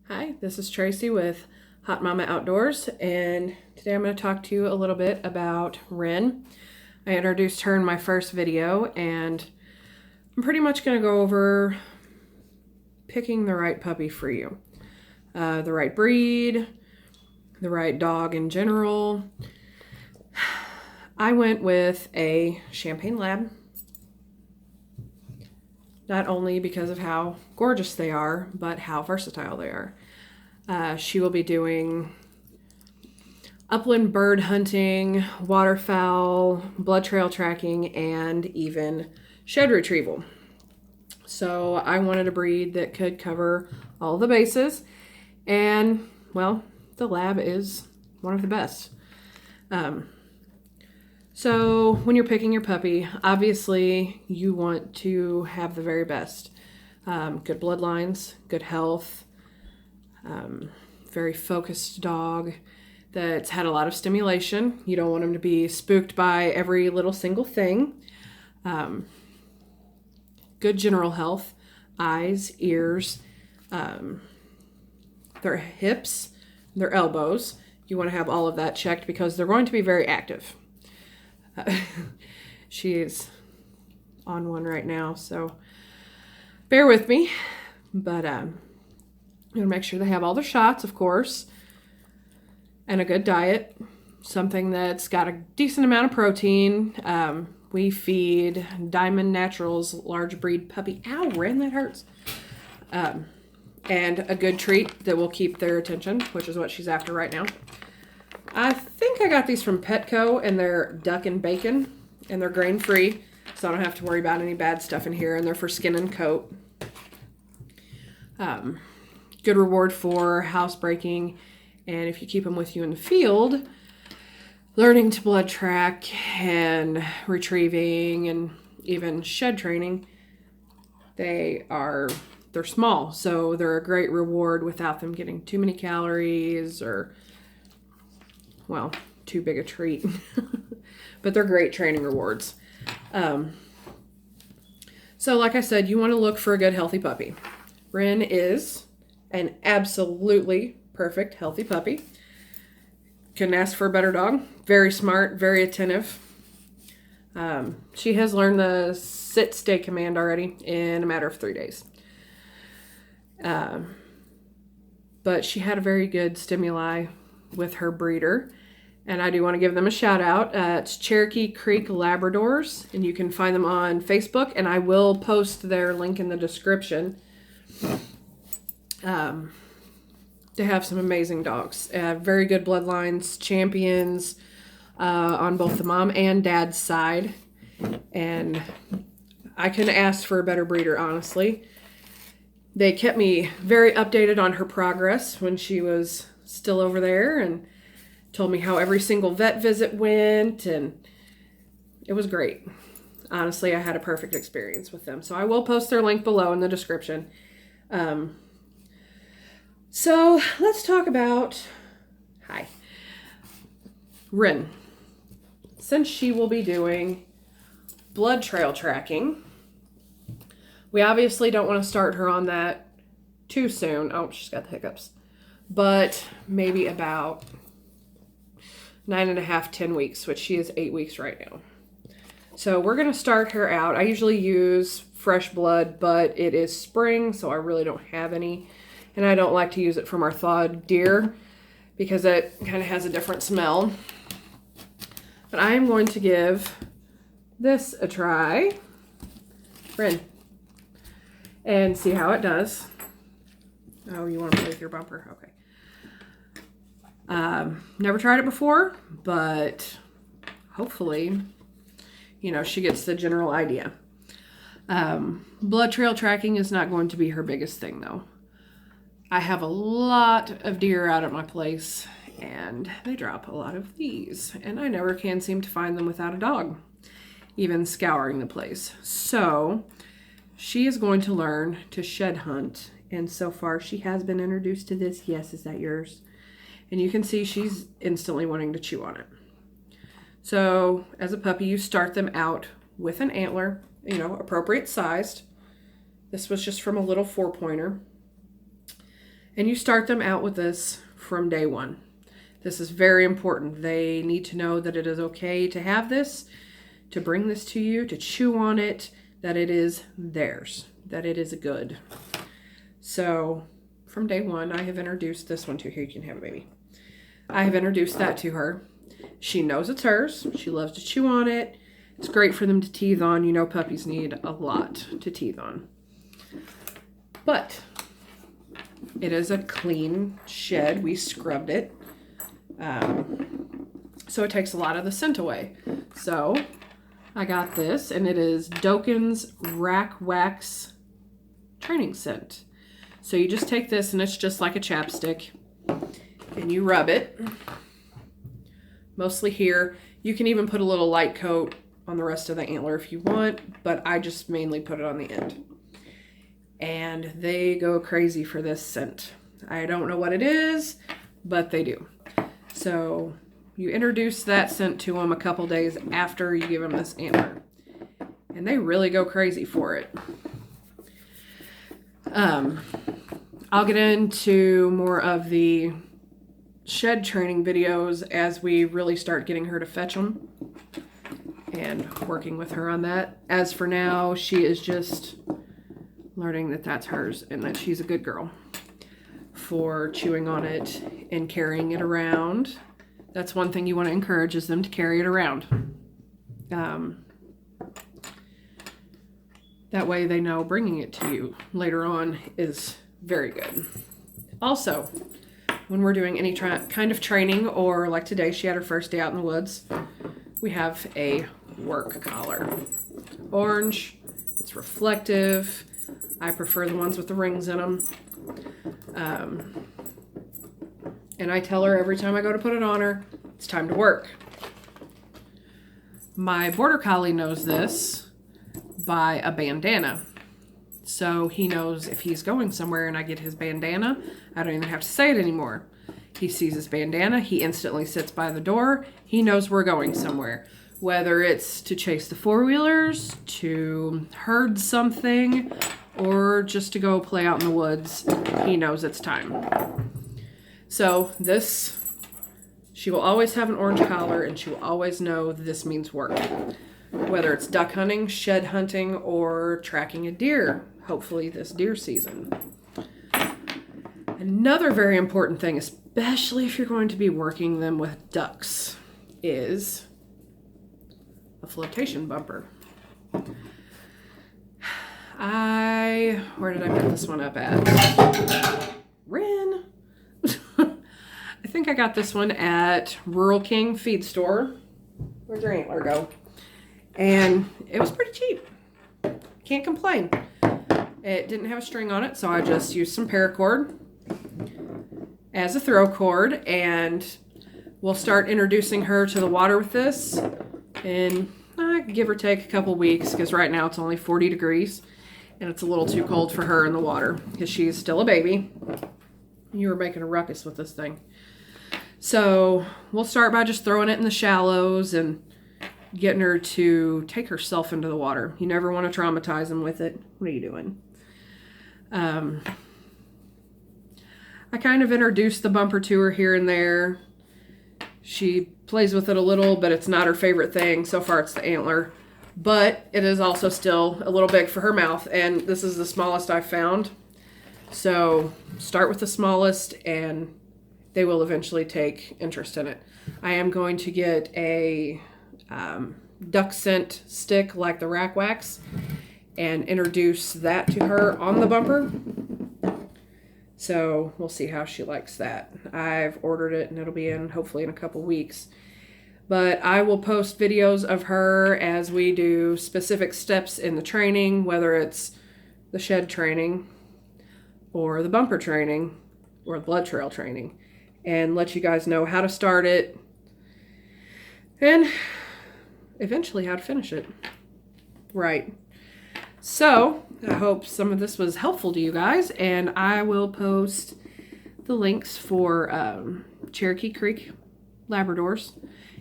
Hi, this is Tracy with Hot Mama Outdoors, and today I'm going to talk to you a little bit about Ren. I introduced her in my first video, and I'm pretty much going to go over picking the right puppy for you. The right breed, the right dog in general. I went with a Champagne Lab, not only because of how gorgeous they are, but how versatile they are. She will be doing upland bird hunting, waterfowl, blood trail tracking, and even shed retrieval. So I wanted a breed that could cover all the bases, and well, the Lab is one of the best. So when you're picking your puppy, obviously you want to have the very best. Good bloodlines, good health, very focused dog that's had a lot of stimulation. You don't want them to be spooked by every little single thing. Good general health, eyes, ears, their hips, their elbows. You want to have all of that checked because they're going to be very active. She's on one right now, so bear with me. But I'm going to make sure they have all their shots, of course, and a good diet, something that's got a decent amount of protein. We feed Diamond Naturals large breed puppy. Ow, Ren, that hurts. And a good treat that will keep their attention, which is what she's after right now. I think I got these from Petco, and they're duck and bacon, and they're grain-free, so I don't have to worry about any bad stuff in here, and they're for skin and coat. Good reward for housebreaking, and if you keep them with you in the field, learning to blood track and retrieving and even shed training, they're small, so they're a great reward without them getting too many calories or, well, too big a treat. But they're great training rewards. So like I said, you want to look for a good healthy puppy. Ren is an absolutely perfect healthy puppy. Couldn't ask for a better dog. Very smart, very attentive. She has learned the sit stay command already in a matter of 3 days. But she had a very good stimuli with her breeder, and I do want to give them a shout out. It's Cherokee Creek Labradors, and you can find them on Facebook, and I will post their link in the description. They have some amazing dogs, very good bloodlines, champions on both the mom and dad's side, and I couldn't ask for a better breeder, honestly. They kept me very updated on her progress when she was still over there, and told me how every single vet visit went, and it was great. Honestly, I had a perfect experience with them, so I will post their link below in the description. So let's talk about Ren. Since she will be doing blood trail tracking, we obviously don't want to start her on that too soon. Oh, she's got the hiccups. But maybe about 9.5, 10 weeks, which she is 8 weeks right now. So we're going to start her out. I usually use fresh blood, but it is spring, so I really don't have any. And I don't like to use it from our thawed deer because it kind of has a different smell. But I am going to give this a try, Ren, and see how it does. Oh, you want to play with your bumper? Okay. Never tried it before, but hopefully, she gets the general idea. Blood trail tracking is not going to be her biggest thing, though. I have a lot of deer out at my place, and they drop a lot of these, and I never can seem to find them without a dog, even scouring the place. So she is going to learn to shed hunt, and so far she has been introduced to this. Yes, is that yours? And you can see she's instantly wanting to chew on it. So as a puppy, you start them out with an antler, appropriate sized. This was just from a little 4-pointer. And you start them out with this from day one. This is very important. They need to know that it is okay to have this, to bring this to you, to chew on it, that it is theirs, that it is good. So from day one, I have introduced this one to her. You can have it, baby. I have introduced that to her. She knows it's hers. She loves to chew on it. It's great for them to teeth on. You know, puppies need a lot to teeth on. But it is a clean shed. We scrubbed it. So it takes a lot of the scent away. So I got this, and it is Doken's Rack Wax Training Scent. So you just take this, and it's just like a chapstick, and you rub it, mostly here. You can even put a little light coat on the rest of the antler if you want, but I just mainly put it on the end. And they go crazy for this scent. I don't know what it is, but they do. So you introduce that scent to them a couple days after you give them this antler, and they really go crazy for it. I'll get into more of the shed training videos as we really start getting her to fetch them and working with her on that. As for now, she is just learning that that's hers and that she's a good girl for chewing on it and carrying it around. That's one thing you want to encourage, is them to carry it around. That way they know bringing it to you later on is very good. Also, when we're doing any kind of training, or like today, she had her first day out in the woods, we have a work collar. Orange, it's reflective. I prefer the ones with the rings in them. And I tell her every time I go to put it on her, it's time to work. My border collie knows this by a bandana. So he knows if he's going somewhere and I get his bandana, I don't even have to say it anymore. He sees his bandana, he instantly sits by the door. He knows we're going somewhere. Whether it's to chase the four-wheelers, to herd something, or just to go play out in the woods, he knows it's time. So this, she will always have an orange collar, and she will always know this means work. Whether it's duck hunting, shed hunting, or tracking a deer, hopefully this deer season. Another very important thing, especially if you're going to be working them with ducks, is a flotation bumper. Where did I pick this one up at? Ren. I think I got this one at Rural King Feed Store. Where'd your antler go? And it was pretty cheap. Can't complain. It didn't have a string on it, so I just used some paracord as a throw cord, and we'll start introducing her to the water with this in give or take a couple weeks, because right now it's only 40 degrees and it's a little too cold for her in the water because she's still a baby. You were making a ruckus with this thing. So we'll start by just throwing it in the shallows and getting her to take herself into the water. You never want to traumatize them with it. What are you doing? I kind of introduced the bumper to her here and there. She plays with it a little, but it's not her favorite thing. So far it's the antler, but it is also still a little big for her mouth, and this is the smallest I've found. So start with the smallest and they will eventually take interest in it. I am going to get a duck scent stick like the Rack Wax and introduce that to her on the bumper. So we'll see how she likes that. I've ordered it and it'll be in hopefully in a couple weeks. But I will post videos of her as we do specific steps in the training, whether it's the shed training or the bumper training or the blood trail training, and let you guys know how to start it and eventually how to finish it. Right. So I hope some of this was helpful to you guys, and I will post the links for Cherokee Creek Labradors.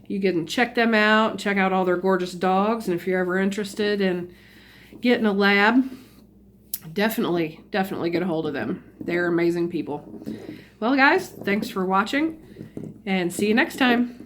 You can check them out and check out all their gorgeous dogs, and if you're ever interested in getting a lab, definitely get a hold of them. They're amazing people. Well, guys, thanks for watching, and see you next time.